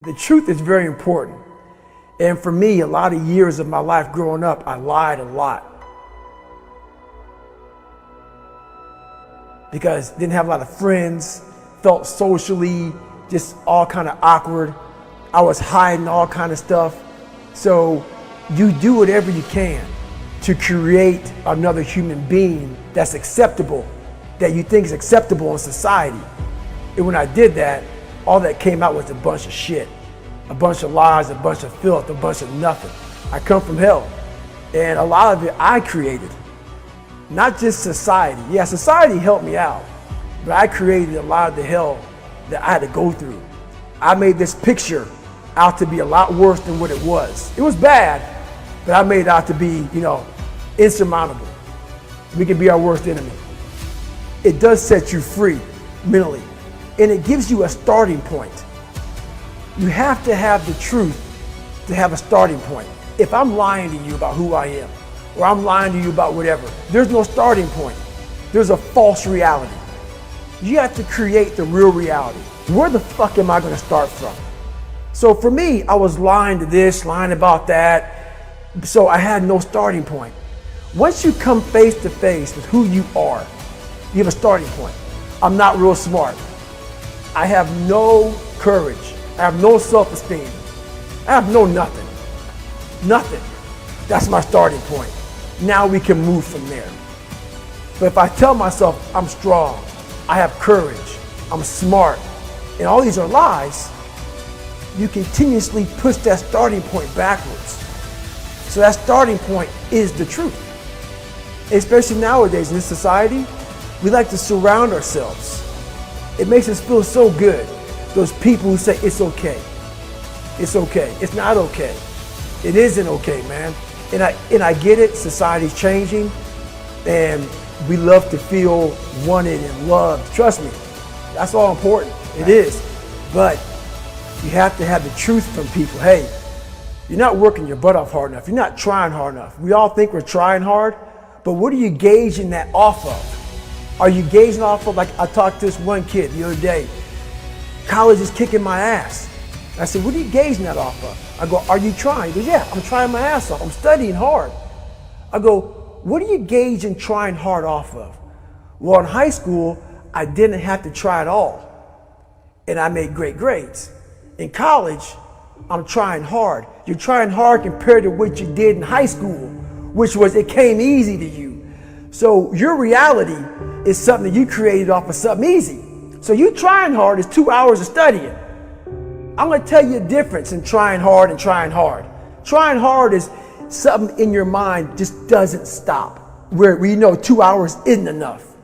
The truth is very important. And for me, a lot of years of my life growing up, I lied a lot. Because didn't have a lot of friends, felt socially just all kind of awkward. I was hiding all kind of stuff. So you do whatever you can to create another human being that's acceptable, that you think is acceptable in society. And when I did that, all that came out was a bunch of shit, a bunch of lies, a bunch of filth, a bunch of nothing. I come from hell. And a lot of it I created, not just society. Yeah, society helped me out, but I created a lot of the hell that I had to go through. I made this picture out to be a lot worse than what it was. It was bad, but I made it out to be, insurmountable. We can be our worst enemy. It does set you free mentally, and it gives you a starting point. You have to have the truth to have a starting point. If I'm lying to you about who I am, or I'm lying to you about whatever, there's no starting point. There's a false reality. You have to create the real reality. Where the fuck am I gonna start from? So for me, I was lying to this, lying about that, so I had no starting point. Once you come face to face with who you are, you have a starting point. I'm not real smart. I have no courage. I have no self-esteem. I have no nothing. Nothing. That's my starting point. Now we can move from there. But if I tell myself I'm strong, I have courage, I'm smart, and all these are lies, you continuously push that starting point backwards. So that starting point is the truth. Especially nowadays in this society, we like to surround ourselves. It makes us feel so good. Those people who say it's okay. It's okay. It's not okay. It isn't okay, man. And I get it, society's changing, and we love to feel wanted and loved. Trust me, that's all important. It is. But you have to have the truth from people. Hey, you're not working your butt off hard enough. You're not trying hard enough. We all think we're trying hard, but what are you gauging that off of? Are you gauging off of, like I talked to this one kid the other day, college is kicking my ass. I said, what are you gauging that off of? I go, are you trying? He goes, yeah, I'm trying my ass off. I'm studying hard. I go, what are you gauging trying hard off of? Well, in high school, I didn't have to try at all, and I made great grades. In college, I'm trying hard. You're trying hard compared to what you did in high school, which was it came easy to you. So your reality is something that you created off of something easy. So you trying hard is 2 hours of studying. I'm gonna tell you a difference in trying hard and trying hard. Trying hard is something in your mind just doesn't stop, where you know 2 hours isn't enough.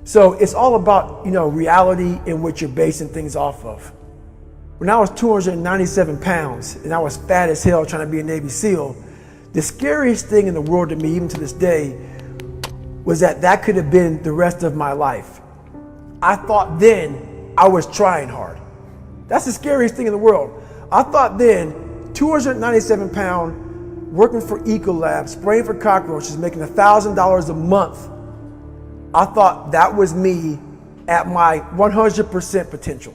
So it's all about, reality and what you're basing things off of. When I was 297 pounds and I was fat as hell trying to be a Navy SEAL, the scariest thing in the world to me, even to this day, was that could have been the rest of my life. I thought then I was trying hard. That's the scariest thing in the world. I thought then, 297 pound, working for Ecolab, spraying for cockroaches, making $1,000 a month. I thought that was me at my 100% potential.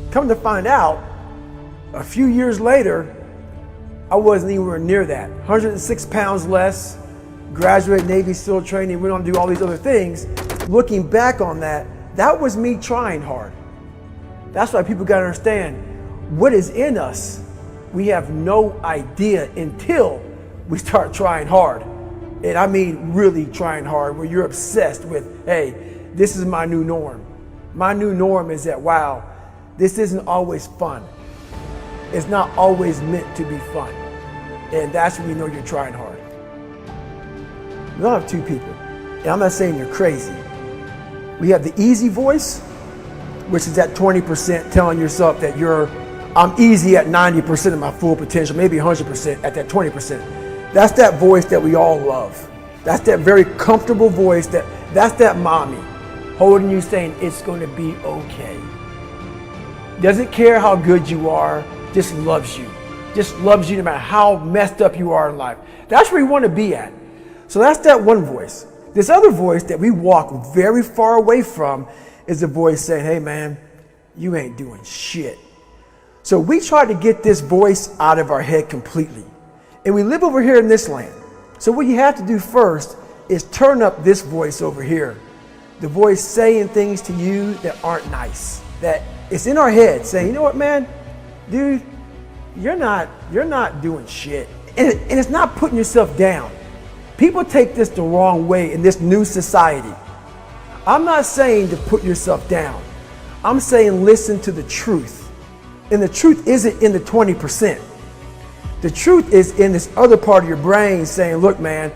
Come to find out, a few years later, I wasn't anywhere near that. 106 pounds less, graduated Navy SEAL training, went on to do all these other things. Looking back on that was me trying hard. That's why people gotta understand what is in us. We have no idea until we start trying hard. And I mean really trying hard, where you're obsessed with, hey, this is my new norm. My new norm is that, wow, this isn't always fun. It's not always meant to be fun. And that's when you know you're trying hard. We all have two people. And I'm not saying you're crazy. We have the easy voice, which is that 20% telling yourself that I'm easy at 90% of my full potential, maybe 100% at that 20%. That's that voice that we all love. That's that very comfortable voice, that's that mommy holding you saying it's gonna be okay. Doesn't care how good you are, just loves you. Just loves you no matter how messed up you are in life. That's where you wanna be at. So that's that one voice. This other voice that we walk very far away from is a voice saying, hey man, you ain't doing shit. So we try to get this voice out of our head completely. And we live over here in this land. So what you have to do first is turn up this voice over here. The voice saying things to you that aren't nice. That it's in our head saying, you know what, man, dude, you're not doing shit. And it's not putting yourself down. People take this the wrong way in this new society. I'm not saying to put yourself down. I'm saying listen to the truth. And the truth isn't in the 20%. The truth is in this other part of your brain saying, look, man,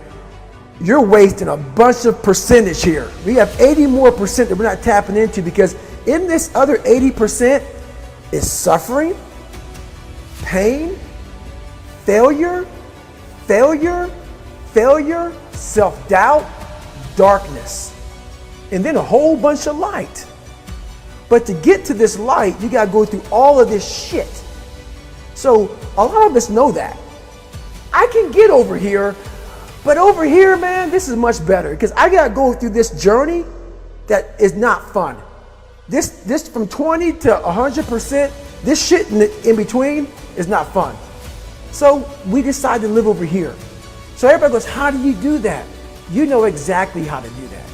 you're wasting a bunch of percentage here. We have 80 more percent that we're not tapping into, because in this other 80% is suffering, pain, failure, self-doubt, darkness, and then a whole bunch of light. But to get to this light, you gotta go through all of this shit. So a lot of us know that. I can get over here, but over here, man, this is much better, because I gotta go through this journey that is not fun. This from 20 to 100%, this shit in between is not fun. So we decide to live over here. So everybody goes, how do you do that? You know exactly how to do that.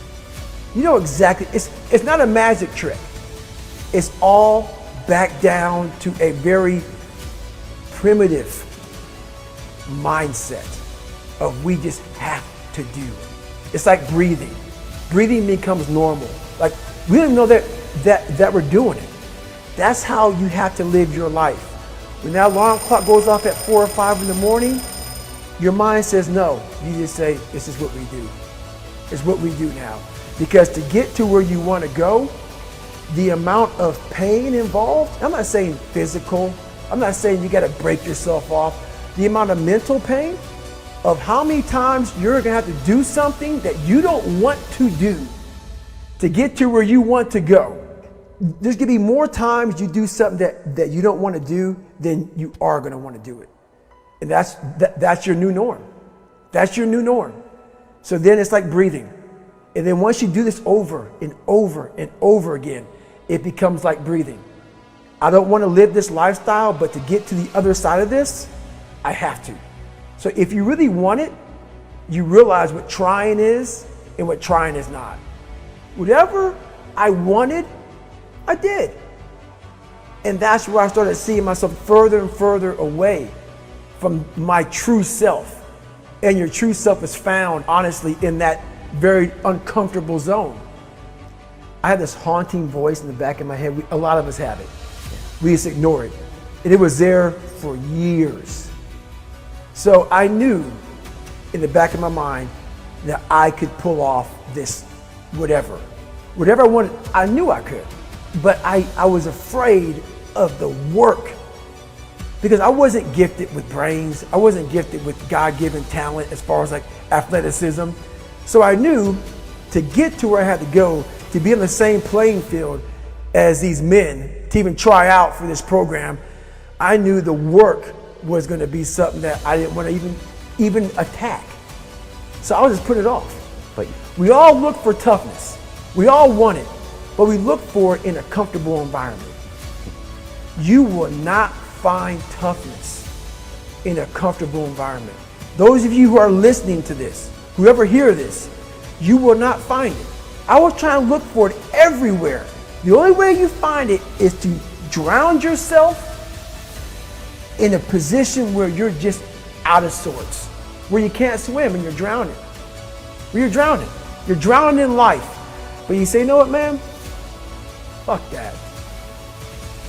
You know exactly, it's not a magic trick. It's all back down to a very primitive mindset of we just have to do. It's like breathing. Breathing becomes normal. Like we don't know that we're doing it. That's how you have to live your life. When that alarm clock goes off at 4 or 5 in the morning, your mind says no. You just say, this is what we do. It's what we do now. Because to get to where you want to go, the amount of pain involved, I'm not saying physical, I'm not saying you got to break yourself off. The amount of mental pain of how many times you're going to have to do something that you don't want to do to get to where you want to go. There's going to be more times you do something that you don't want to do than you are going to want to do it. And that's your new norm. That's your new norm. So then it's like breathing. And then once you do this over and over and over again, it becomes like breathing. I don't want to live this lifestyle, but to get to the other side of this, I have to. So if you really want it, you realize what trying is and what trying is not. Whatever I wanted, I did. And that's where I started seeing myself further and further away from my true self. And your true self is found, honestly, in that very uncomfortable zone. I had this haunting voice in the back of my head. A lot of us have it. We just ignore it. And it was there for years. So I knew in the back of my mind that I could pull off this whatever. Whatever I wanted, I knew I could. But I was afraid of the work, because I wasn't gifted with brains. I wasn't gifted with God-given talent as far as like athleticism. So I knew to get to where I had to go, to be on the same playing field as these men, to even try out for this program, I knew the work was going to be something that I didn't want to even attack. So I was just putting it off. But we all look for toughness. We all want it, but we look for it in a comfortable environment. You will not find toughness in a comfortable environment. Those of you who are listening to this, whoever hear this, you will not find it. I was trying to look for it everywhere. The only way you find it is to drown yourself in a position where you're just out of sorts, where you can't swim and you're drowning. Where you're drowning. You're drowning in life. But you say, you know what, man? Fuck that.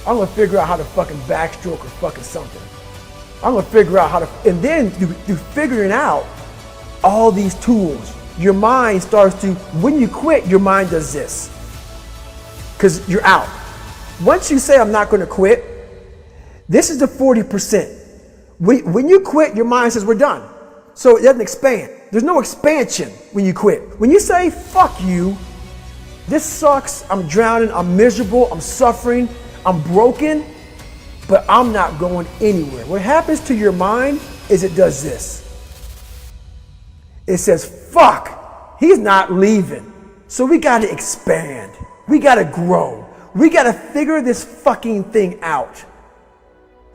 I'm gonna figure out how to fucking backstroke or fucking something. I'm gonna figure out how to, and then through figuring out all these tools, your mind starts to, when you quit, your mind does this. Because you're out. Once you say, I'm not gonna quit, this is the 40%. When you quit, your mind says, we're done. So it doesn't expand. There's no expansion when you quit. When you say, fuck you, this sucks, I'm drowning, I'm miserable, I'm suffering, I'm broken, but I'm not going anywhere. What happens to your mind is it does this. It says, fuck, he's not leaving. So we gotta expand. We gotta grow. We gotta figure this fucking thing out.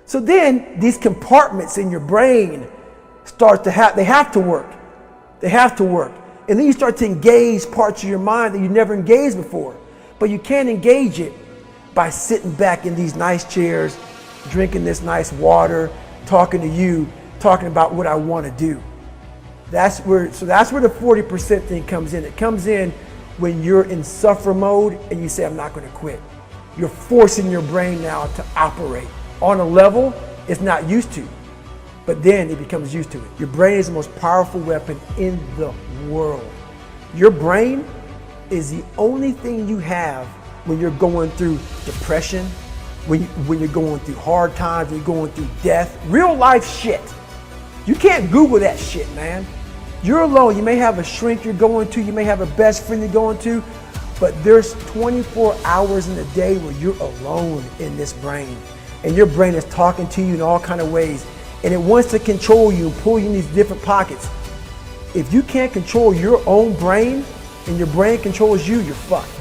So then these compartments in your brain they have to work. They have to work. And then you start to engage parts of your mind that you never engaged before. But you can't engage it by sitting back in these nice chairs, drinking this nice water, talking to you, talking about what I want to do. That's where the 40% thing comes in. It comes in when you're in suffer mode and you say, I'm not going to quit. You're forcing your brain now to operate on a level it's not used to. But then it becomes used to it. Your brain is the most powerful weapon in the world. Your brain is the only thing you have when you're going through depression, when you're going through hard times, when you're going through death, real life shit. You can't Google that shit, man. You're alone. You may have a shrink you're going to, you may have a best friend you're going to, but there's 24 hours in a day where you're alone in this brain. And your brain is talking to you in all kinds of ways. And it wants to control you and pull you in these different pockets. If you can't control your own brain and your brain controls you, you're fucked.